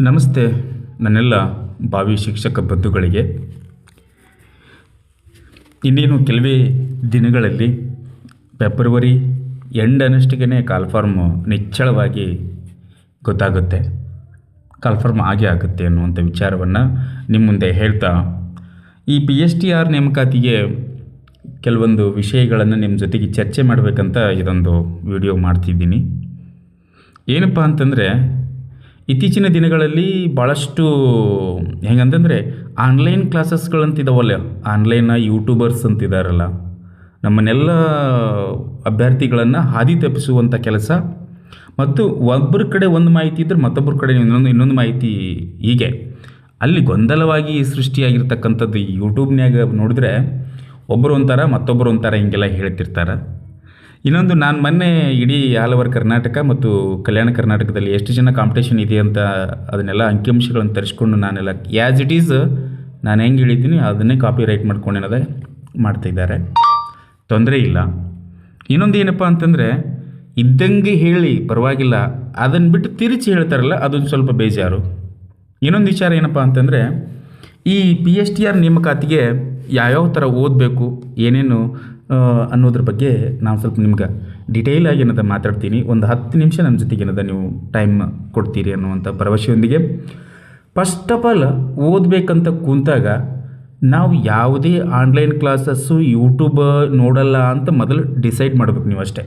ನಮಸ್ತೆ ನನ್ನೆಲ್ಲ ಭಾವಿ ಶಿಕ್ಷಕ ಬಂಧುಗಳಿಗೆ. ಇನ್ನೇನು ಕೆಲವೇ ದಿನಗಳಲ್ಲಿ ಫೆಬ್ರವರಿ ಎಂಡನಷ್ಟಿಗೆ ಕಾಲ್ಫಾರ್ಮ್ ನಿಚ್ಚಳವಾಗಿ ಗೊತ್ತಾಗುತ್ತೆ, ಕಾಲ್ಫಾರ್ಮ್ ಆಗೇ ಆಗುತ್ತೆ ಅನ್ನುವಂಥ ವಿಚಾರವನ್ನು ನಿಮ್ಮ ಮುಂದೆ ಹೇಳ್ತಾ, ಈ PSTR ನೇಮಕಾತಿಗೆ ಕೆಲವೊಂದು ವಿಷಯಗಳನ್ನು ನಿಮ್ಮ ಜೊತೆಗೆ ಚರ್ಚೆ ಮಾಡಬೇಕಂತ ಇದೊಂದು ವಿಡಿಯೋ ಮಾಡ್ತಿದ್ದೀನಿ. ಏನಪ್ಪ ಅಂತಂದರೆ, ಇತ್ತೀಚಿನ ದಿನಗಳಲ್ಲಿ ಭಾಳಷ್ಟು ಹೆಂಗಂತಂದರೆ ಆನ್ಲೈನ್ ಕ್ಲಾಸಸ್ಗಳಂತಿದ್ದಾವಲ್ಲ, ಆನ್ಲೈನ್ ಯೂಟ್ಯೂಬರ್ಸ್ ಅಂತಿದ್ದಾರಲ್ಲ, ನಮ್ಮನ್ನೆಲ್ಲ ಅಭ್ಯರ್ಥಿಗಳನ್ನು ಹಾದಿ ತಪ್ಪಿಸುವಂಥ ಕೆಲಸ, ಮತ್ತು ಒಬ್ಬರ ಕಡೆ ಒಂದು ಮಾಹಿತಿ ಇದ್ದರೆ ಮತ್ತೊಬ್ಬರ ಕಡೆ ಇನ್ನೊಂದು ಮಾಹಿತಿ, ಹೀಗೆ ಅಲ್ಲಿ ಗೊಂದಲವಾಗಿ ಸೃಷ್ಟಿಯಾಗಿರ್ತಕ್ಕಂಥದ್ದು ಈ ಯೂಟ್ಯೂಬ್ನ್ಯಾಗ ನೋಡಿದ್ರೆ ಒಬ್ಬರು ಒಂಥರ ಮತ್ತೊಬ್ಬರು ಒಂಥರ ಹಿಂಗೆಲ್ಲ ಹೇಳ್ತಿರ್ತಾರೆ. ಇನ್ನೊಂದು, ನಾನು ಮೊನ್ನೆ ಇಡೀ ಆಲ್ ಓವರ್ ಕರ್ನಾಟಕ ಮತ್ತು ಕಲ್ಯಾಣ ಕರ್ನಾಟಕದಲ್ಲಿ ಎಷ್ಟು ಜನ ಕಾಂಪಿಟೇಷನ್ ಇದೆ ಅಂತ ಅದನ್ನೆಲ್ಲ ಅಂಕಿಅಂಶಗಳನ್ನು ತರಿಸ್ಕೊಂಡು ನಾನೆಲ್ಲ ಆ್ಯಸ್ ಇಟ್ ಈಸ್ ನಾನು ಹೆಂಗೆ ಹೇಳಿದ್ದೀನಿ ಅದನ್ನೇ ಕಾಪಿ ರೈಟ್ ಮಾಡ್ಕೊಂಡೇನದ ಮಾಡ್ತಾಯಿದ್ದಾರೆ, ತೊಂದರೆ ಇಲ್ಲ. ಇನ್ನೊಂದು ಏನಪ್ಪ ಅಂತಂದರೆ, ಇದ್ದಂಗೆ ಹೇಳಿ ಪರವಾಗಿಲ್ಲ, ಅದನ್ನು ಬಿಟ್ಟು ತಿರುಚಿ ಹೇಳ್ತಾರಲ್ಲ ಅದೊಂದು ಸ್ವಲ್ಪ ಬೇಜಾರು. ಇನ್ನೊಂದು ವಿಚಾರ ಏನಪ್ಪ ಅಂತಂದರೆ, ಈ PSTR ನೇಮಕಾತಿಗೆ ಯಾವ್ಯಾವ ಥರ ಓದಬೇಕು, ಏನೇನು ಅನ್ನೋದ್ರ ಬಗ್ಗೆ ನಾನು ಸ್ವಲ್ಪ ನಿಮ್ಗೆ ಡಿಟೇಲಾಗಿ ಏನದ ಮಾತಾಡ್ತೀನಿ. ಒಂದು 10 ನಿಮಿಷ ನನ್ನ ಜೊತೆಗೆ ಏನದ ನೀವು ಟೈಮ್ ಕೊಡ್ತೀರಿ ಅನ್ನುವಂಥ ಭರವಸೆಯೊಂದಿಗೆ, ಫಸ್ಟ್ ಆಫ್ ಆಲ್ ಓದಬೇಕಂತ ಕೂತಾಗ ನಾವು ಯಾವುದೇ ಆನ್ಲೈನ್ ಕ್ಲಾಸಸ್ಸು ಯೂಟ್ಯೂಬ್ ನೋಡಲ್ಲ ಅಂತ ಮೊದಲು ಡಿಸೈಡ್ ಮಾಡಬೇಕು. ನೀವು ಅಷ್ಟೇ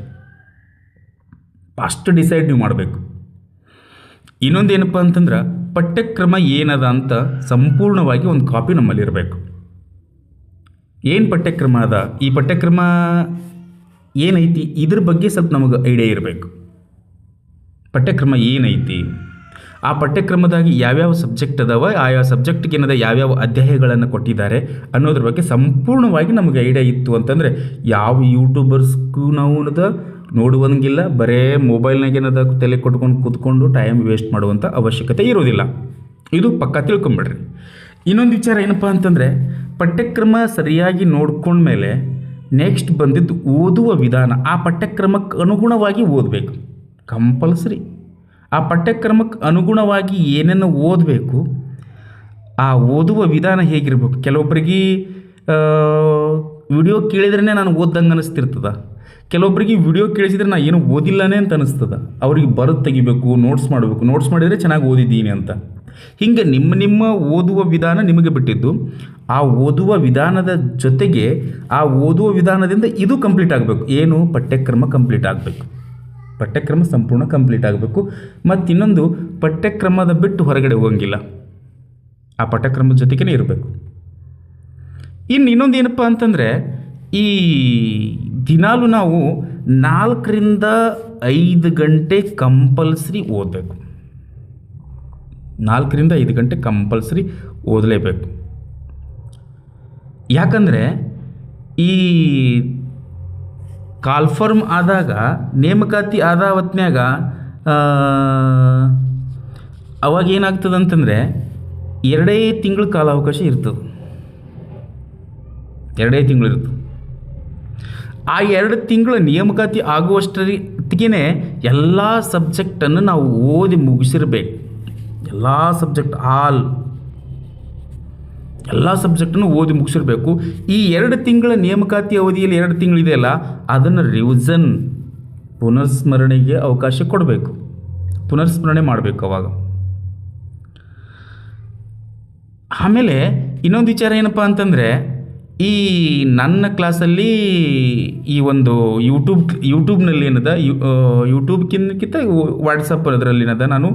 ಫಸ್ಟ್ ಡಿಸೈಡ್ ನೀವು ಮಾಡಬೇಕು. ಇನ್ನೊಂದು ಏನಪ್ಪ ಅಂತಂದ್ರೆ, ಪಠ್ಯಕ್ರಮ ಏನದ ಅಂತ ಸಂಪೂರ್ಣವಾಗಿ ಒಂದು ಕಾಪಿ ನಮ್ಮಲ್ಲಿ ಇರಬೇಕು. ಏನು ಪಠ್ಯಕ್ರಮ ಅದ, ಈ ಪಠ್ಯಕ್ರಮ ಏನೈತಿ, ಇದ್ರ ಬಗ್ಗೆ ಸ್ವಲ್ಪ ನಮಗೆ ಐಡಿಯಾ ಇರಬೇಕು. ಪಠ್ಯಕ್ರಮ ಏನೈತಿ, ಆ ಪಠ್ಯಕ್ರಮದಾಗಿ ಯಾವ್ಯಾವ ಸಬ್ಜೆಕ್ಟ್ ಅದಾವ, ಆಯಾ ಸಬ್ಜೆಕ್ಟ್ಗೆ ಏನದ ಯಾವ್ಯಾವ ಅಧ್ಯಾಯಗಳನ್ನು ಕೊಟ್ಟಿದ್ದಾರೆ ಅನ್ನೋದ್ರ ಬಗ್ಗೆ ಸಂಪೂರ್ಣವಾಗಿ ನಮಗೆ ಐಡಿಯಾ ಇತ್ತು ಅಂತಂದರೆ ಯಾವ ಯೂಟ್ಯೂಬರ್ಸ್ಗೂ ನಾವು ನೋಡುವಂಗಿಲ್ಲ, ಬರೇ ಮೊಬೈಲ್ನಾಗ ಏನದ ತಲೆ ಕೊಟ್ಕೊಂಡು ಕೂತ್ಕೊಂಡು ಟೈಮ್ ವೇಸ್ಟ್ ಮಾಡುವಂಥ ಅವಶ್ಯಕತೆ ಇರೋದಿಲ್ಲ. ಇದು ಪಕ್ಕ ತಿಳ್ಕೊಂಬಿಡ್ರಿ. ಇನ್ನೊಂದು ವಿಚಾರ ಏನಪ್ಪ ಅಂತಂದರೆ, ಪಠ್ಯಕ್ರಮ ಸರಿಯಾಗಿ ನೋಡ್ಕೊಂಡ್ಮೇಲೆ ನೆಕ್ಸ್ಟ್ ಬಂದಿದ್ದು ಓದುವ ವಿಧಾನ, ಆ ಪಠ್ಯಕ್ರಮಕ್ಕೆ ಅನುಗುಣವಾಗಿ ಓದಬೇಕು ಕಂಪಲ್ಸರಿ. ಆ ಪಠ್ಯಕ್ರಮಕ್ಕೆ ಅನುಗುಣವಾಗಿ ಏನೇನು ಓದಬೇಕು, ಆ ಓದುವ ವಿಧಾನ ಹೇಗಿರ್ಬೇಕು. ಕೆಲವೊಬ್ಬರಿಗೆ ವಿಡಿಯೋ ಕೇಳಿದ್ರೇ ನಾನು ಓದ್ದಂಗೆ ಅನ್ನಿಸ್ತಿರ್ತದ, ಕೆಲವೊಬ್ಬರಿಗೆ ವಿಡಿಯೋ ಕೇಳಿಸಿದ್ರೆ ನಾನು ಏನು ಓದಿಲ್ಲನೇ ಅಂತ ಅನ್ನಿಸ್ತದ. ಅವ್ರಿಗೆ ಬರೋದು ತೆಗಿಬೇಕು, ನೋಟ್ಸ್ ಮಾಡಬೇಕು, ನೋಟ್ಸ್ ಮಾಡಿದರೆ ಚೆನ್ನಾಗಿ ಓದಿದ್ದೀನಿ ಅಂತ. ಹೀಗೆ ನಿಮ್ಮ ಓದುವ ವಿಧಾನ ನಿಮಗೆ ಬಿಟ್ಟಿದ್ದು. ಆ ಓದುವ ವಿಧಾನದ ಜೊತೆಗೆ ಆ ಓದುವ ವಿಧಾನದಿಂದ ಇದು ಕಂಪ್ಲೀಟ್ ಆಗಬೇಕು. ಏನು, ಪಠ್ಯಕ್ರಮ ಕಂಪ್ಲೀಟ್ ಆಗಬೇಕು, ಪಠ್ಯಕ್ರಮ ಸಂಪೂರ್ಣ ಕಂಪ್ಲೀಟ್ ಆಗಬೇಕು. ಮತ್ತು ಇನ್ನೊಂದು, ಪಠ್ಯಕ್ರಮದ ಬಿಟ್ಟು ಹೊರಗಡೆ ಹೋಗಂಗಿಲ್ಲ, ಆ ಪಠ್ಯಕ್ರಮದ ಜೊತೆಗೇ ಇರಬೇಕು. ಇನ್ನೊಂದು ಏನಪ್ಪ ಅಂತಂದರೆ, ಈ ದಿನಾಲು ನಾವು 4 ರಿಂದ 5 ಗಂಟೆ ಕಂಪಲ್ಸರಿ ಓದಬೇಕು. 4 ರಿಂದ 5 ಗಂಟೆ ಕಂಪಲ್ಸರಿ ಓದಲೇಬೇಕು. ಯಾಕಂದರೆ ಈ ಕಾಲ್ಫರ್ಮ್ ಆದಾಗ, ನೇಮಕಾತಿ ಆದ ಹೊತ್ನ್ಯಾಗ ಅವಾಗ ಏನಾಗ್ತದೆ ಅಂತಂದರೆ 2 ತಿಂಗಳ ಕಾಲಾವಕಾಶ ಇರ್ತದೆ, 2 ತಿಂಗಳು ಇರ್ತದೆ. ಆ 2 ತಿಂಗಳ ನೇಮಕಾತಿ ಆಗುವಷ್ಟರಿಗೆ ಎಲ್ಲ ಸಬ್ಜೆಕ್ಟನ್ನು ನಾವು ಓದಿ ಮುಗಿಸಿರ್ಬೇಕು. ಎಲ್ಲ ಸಬ್ಜೆಕ್ಟ್ ಎಲ್ಲ ಸಬ್ಜೆಕ್ಟನ್ನು ಓದಿ ಮುಗಿಸಿರ್ಬೇಕು. ಈ 2 ತಿಂಗಳ ನೇಮಕಾತಿ ಅವಧಿಯಲ್ಲಿ 2 ತಿಂಗಳಿದೆಯಲ್ಲ, ಅದನ್ನು ರಿವಿಷನ್, ಪುನರ್ಸ್ಮರಣೆಗೆ ಅವಕಾಶ ಕೊಡಬೇಕು, ಪುನರ್ಸ್ಮರಣೆ ಮಾಡಬೇಕು ಅವಾಗ. ಆಮೇಲೆ ಇನ್ನೊಂದು ವಿಚಾರ ಏನಪ್ಪ ಅಂತಂದರೆ, ಈ ನನ್ನ ಕ್ಲಾಸಲ್ಲಿ ಈ ಒಂದು ಯೂಟ್ಯೂಬ್ನಲ್ಲಿ ಏನದ, ಯೂಟ್ಯೂಬ್ಗಿಂತ ವಾಟ್ಸಪ್ ಅದರಲ್ಲಿ ಏನದ, ನಾನು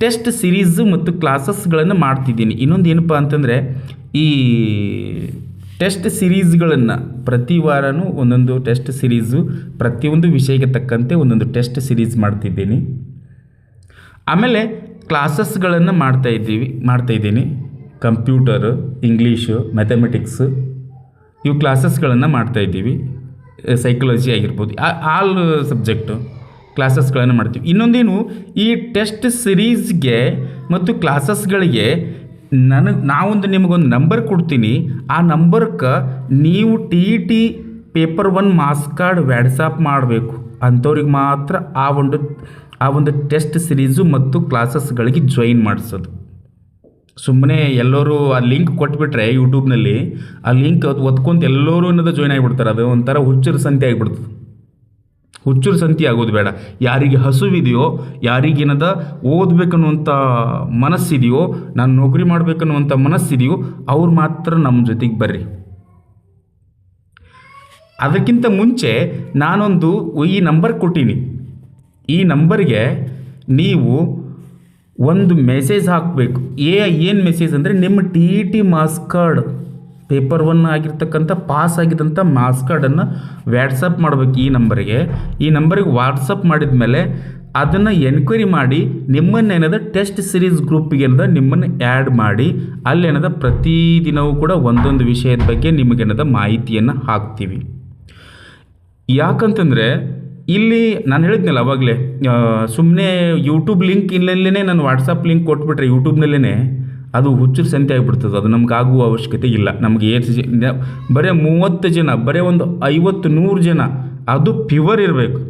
ಟೆಸ್ಟ್ ಸಿರೀಸು ಮತ್ತು ಕ್ಲಾಸಸ್ಗಳನ್ನು ಮಾಡ್ತಿದ್ದೀನಿ. ಇನ್ನೊಂದು ಏನಪ್ಪ ಅಂತಂದರೆ, ಈ ಟೆಸ್ಟ್ ಸಿರೀಸ್ಗಳನ್ನು ಪ್ರತಿ ವಾರನೂ ಒಂದೊಂದು ಟೆಸ್ಟ್ ಸಿರೀಸು, ಪ್ರತಿಯೊಂದು ವಿಷಯಕ್ಕೆ ತಕ್ಕಂತೆ ಒಂದೊಂದು ಟೆಸ್ಟ್ ಸಿರೀಸ್ ಮಾಡ್ತಿದ್ದೀನಿ. ಆಮೇಲೆ ಕ್ಲಾಸಸ್ಗಳನ್ನು ಮಾಡ್ತಾಯಿದ್ದೀನಿ. ಕಂಪ್ಯೂಟರು, ಇಂಗ್ಲೀಷು, ಮ್ಯಾಥಮೆಟಿಕ್ಸು, ಇವು ಕ್ಲಾಸಸ್ಗಳನ್ನು ಮಾಡ್ತಾಯಿದ್ದೀವಿ. ಸೈಕಾಲಜಿ ಆಗಿರ್ಬೋದು, ಆಲ್ ಸಬ್ಜೆಕ್ಟು ಕ್ಲಾಸಸ್ಗಳನ್ನು ಮಾಡ್ತೀವಿ. ಇನ್ನೊಂದೇನು, ಈ ಟೆಸ್ಟ್ ಸಿರೀಸ್ಗೆ ಮತ್ತು ಕ್ಲಾಸಸ್ಗಳಿಗೆ ನಾವೊಂದು ನಿಮಗೊಂದು ನಂಬರ್ ಕೊಡ್ತೀನಿ. ಆ ನಂಬರ್ಗೆ ನೀವು TET paper 1 marks card WhatsApp ಮಾಡಬೇಕು. ಅಂಥವ್ರಿಗೆ ಮಾತ್ರ ಆ ಆ ಒಂದು ಟೆಸ್ಟ್ ಸಿರೀಸು ಮತ್ತು ಕ್ಲಾಸಸ್ಗಳಿಗೆ ಜಾಯಿನ್ ಮಾಡಿಸೋದು. ಸುಮ್ಮನೆ ಎಲ್ಲರೂ ಆ ಲಿಂಕ್ ಕೊಟ್ಬಿಟ್ರೆ ಯೂಟ್ಯೂಬ್ನಲ್ಲಿ ಆ ಲಿಂಕ್ ಒತ್ಕೊಂತ ಎಲ್ಲರೂ ಅನ್ನೋದು ಜಾಯ್ನ್ ಆಗಿಬಿಡ್ತಾರೆ. ಅದು ಒಂಥರ ಹುಚ್ಚರ ಸಂತೆ ಆಗಿಬಿಡ್ತದೆ. ಹುಚ್ಚರ ಸಂತೆ ಆಗೋದು ಬೇಡ. ಯಾರಿಗೆ ಹಸುವಿದೆಯೋ, ಯಾರಿಗೇನದ ಓದಬೇಕನ್ನುವಂಥ ಮನಸ್ಸಿದೆಯೋ, ನಾನು ನೌಕರಿ ಮಾಡಬೇಕನ್ನುವಂಥ ಮನಸ್ಸಿದೆಯೋ ಅವ್ರು ಮಾತ್ರ ನಮ್ಮ ಜೊತೆಗೆ ಬರ್ರಿ. ಅದಕ್ಕಿಂತ ಮುಂಚೆ ನಾನೊಂದು ಈ ನಂಬರ್ ಕೊಟ್ಟೀನಿ. ಈ ನಂಬರ್ಗೆ ನೀವು ಒಂದು ಮೆಸೇಜ್ ಹಾಕಬೇಕು. ಏನು ಮೆಸೇಜ್ ಅಂದರೆ ನಿಮ್ಮ TET ಮಾರ್ಕ್ಸ್ ಕಾರ್ಡ್ ಪೇಪರ್ 1 ಆಗಿರ್ತಕ್ಕಂಥ ಪಾಸ್ ಆಗಿದ್ದಂಥ ಮಾರ್ಕ್ಸ್ ಕಾರ್ಡನ್ನು ವ್ಯಾಟ್ಸಪ್ ಮಾಡಬೇಕು ಈ ನಂಬರಿಗೆ. ಈ ನಂಬರಿಗೆ ವಾಟ್ಸಪ್ ಮಾಡಿದ ಮೇಲೆ ಅದನ್ನು ಎನ್ಕ್ವೈರಿ ಮಾಡಿ ನಿಮ್ಮನ್ನೇನದ ಟೆಸ್ಟ್ ಸಿರೀಸ್ ಗ್ರೂಪಿಗೆ ಏನದ ನಿಮ್ಮನ್ನು ಆ್ಯಡ್ ಮಾಡಿ ಅಲ್ಲೇನದ ಪ್ರತಿದಿನವೂ ಕೂಡ ಒಂದೊಂದು ವಿಷಯದ ಬಗ್ಗೆ ನಿಮಗೇನದ ಮಾಹಿತಿಯನ್ನು ಹಾಕ್ತೀವಿ. ಯಾಕಂತಂದರೆ ಇಲ್ಲಿ ನಾನು ಹೇಳಿದ್ನಲ್ಲ ಅವಾಗಲೇ, ಸುಮ್ಮನೆ ಯೂಟ್ಯೂಬ್ ಲಿಂಕ್ ಇಲ್ಲೇ ನಾನು ವಾಟ್ಸಪ್ ಲಿಂಕ್ ಕೊಟ್ಬಿಟ್ರೆ ಯೂಟ್ಯೂಬ್ನಲ್ಲೇ ಅದು ಹುಚ್ಚರ ಸಂತೆ ಆಗಿಬಿಡ್ತದೆ. ಅದು ನಮ್ಗೆ ಆಗುವ ಅವಶ್ಯಕತೆ ಇಲ್ಲ. ನಮಗೆ ಬರೀ 30 ಜನ, ಬರೀ ಒಂದು 50-100 ಜನ ಅದು ಪ್ಯೂರ್ ಇರಬೇಕು.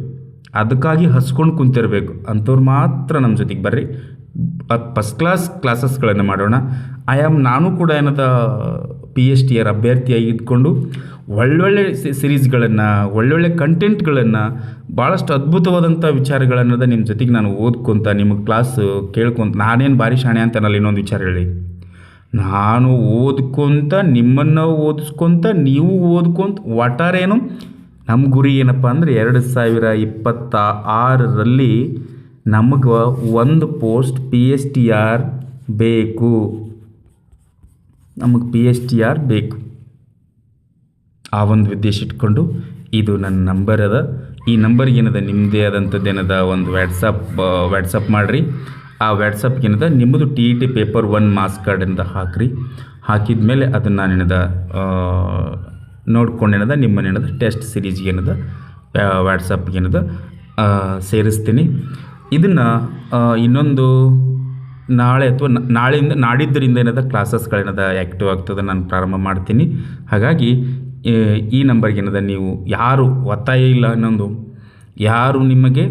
ಅದಕ್ಕಾಗಿ ಹಸ್ಕೊಂಡು ಕುಂತಿರಬೇಕು. ಅಂಥವ್ರು ಮಾತ್ರ ನಮ್ಮ ಜೊತೆಗೆ ಬರ್ರಿ. ಫಸ್ಟ್ ಕ್ಲಾಸಸ್ಗಳನ್ನು ಮಾಡೋಣ. ನಾನು ಕೂಡ ಏನದ PSTR ಅಭ್ಯರ್ಥಿಯಾಗಿ ಇದ್ಕೊಂಡು ಒಳ್ಳೊಳ್ಳೆ ಸಿರೀಸ್ಗಳನ್ನು, ಒಳ್ಳೊಳ್ಳೆ ಕಂಟೆಂಟ್ಗಳನ್ನು, ಭಾಳಷ್ಟು ಅದ್ಭುತವಾದಂಥ ವಿಚಾರಗಳನ್ನೋದು ನಿಮ್ಮ ಜೊತೆಗೆ ನಾನು ಓದ್ಕೊತ ನಿಮಗೆ ಕ್ಲಾಸ್ ಕೇಳ್ಕೊತ, ನಾನೇನು ಭಾರಿ ಶಾಣೆ ಅಂತನಲ್ಲ. ಇನ್ನೊಂದು ವಿಚಾರ ಹೇಳಿ, ನಾನು ಓದ್ಕೊತ ನಿಮ್ಮನ್ನು ಓದಿಸ್ಕೊತ ನೀವು ಓದ್ಕೊತ ಒಟ್ಟಾರೇನು ನಮ್ಮ ಗುರಿ ಏನಪ್ಪ ಅಂದರೆ 2026ರಲ್ಲಿ ನಮಗೆ ಒಂದು ಪೋಸ್ಟ್ PSTR ಬೇಕು. ನಮಗೆ PSTR ಬೇಕು. ಆ ಒಂದು ಉದ್ದೇಶ ಇಟ್ಕೊಂಡು ಇದು ನನ್ನ ನಂಬರ್ ಅದ. ಈ ನಂಬರ್ಗೆ ಏನದ ನಿಮ್ಮದೇ ಆದಂಥದ್ದು ಏನದ ಒಂದು ವ್ಯಾಟ್ಸಪ್ ಮಾಡಿರಿ. ಆ ವ್ಯಾಟ್ಸಪ್ಗೆ ಏನದ ನಿಮ್ಮದು TET ಪೇಪರ್ 1 ಮಾರ್ಕ್ಸ್ ಕಾರ್ಡಿಂದ ಹಾಕಿರಿ. ಹಾಕಿದ ಮೇಲೆ ಅದನ್ನು ನಾನೇನದ ನೋಡ್ಕೊಂಡೇನದ ನಿಮ್ಮನ್ನೇನದ ಟೆಸ್ಟ್ ಸಿರೀಸ್ಗೆ ಏನದ ವ್ಯಾಟ್ಸಪ್ಗೆ ಏನದ ಸೇರಿಸ್ತೀನಿ. ಇದನ್ನು ಇನ್ನೊಂದು ನಾಳೆ ಅಥವಾ ನಾಡಿದ್ದರಿಂದ ಏನದ ಕ್ಲಾಸಸ್ಗಳೇನದ ಆ್ಯಕ್ಟಿವ್ ಆಗ್ತದೆ, ನಾನು ಪ್ರಾರಂಭ ಮಾಡ್ತೀನಿ. ಹಾಗಾಗಿ ಈ ನಂಬರ್ಗೆ ಏನದ ನೀವು ಯಾರು ಒತ್ತಾಯ ಇಲ್ಲ ಅನ್ನೊಂದು, ಯಾರು ನಿಮಗೆ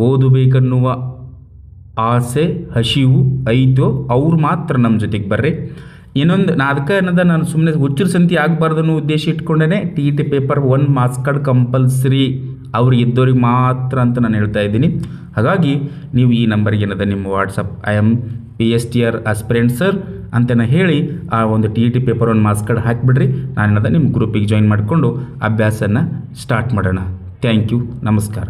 ಓದಬೇಕನ್ನುವ ಆಸೆ ಹಸಿವು ಐತೋ ಅವ್ರು ಮಾತ್ರ ನಮ್ಮ ಜೊತೆಗೆ ಬರ್ರಿ. ಇನ್ನೊಂದು ಅದಕ್ಕೆ ಏನದ ನಾನು ಸುಮ್ಮನೆ ಹುಚ್ಚರ ಸಂತಿ ಆಗಬಾರ್ದು ಅನ್ನೋ ಉದ್ದೇಶ ಇಟ್ಕೊಂಡೇ TET paper 1 marks card compulsory ಅವ್ರಿಗೆ ಇದ್ದವ್ರಿಗೆ ಮಾತ್ರ ಅಂತ ನಾನು ಹೇಳ್ತಾ ಇದ್ದೀನಿ. ಹಾಗಾಗಿ ನೀವು ಈ ನಂಬರ್ಗೆ ಏನದ ನಿಮ್ಮ ವಾಟ್ಸಪ್ PSTR ಆಸ್ಪಿರೆಂಟ್ ಸರ್ ಅಂತೇನ ಹೇಳಿ ಆ ಒಂದು TET ಪೇಪರ್ 1 ಮಾರ್ಕ್ಸ್ ಕಾರ್ಡ್ ಹಾಕಿಬಿಡ್ರಿ. ನಾನೇನದ ನಿಮ್ಮ ಗ್ರೂಪಿಗೆ ಜಾಯಿನ್ ಮಾಡಿಕೊಂಡು ಅಭ್ಯಾಸನ ಸ್ಟಾರ್ಟ್ ಮಾಡೋಣ. Thank you. ನಮಸ್ಕಾರ.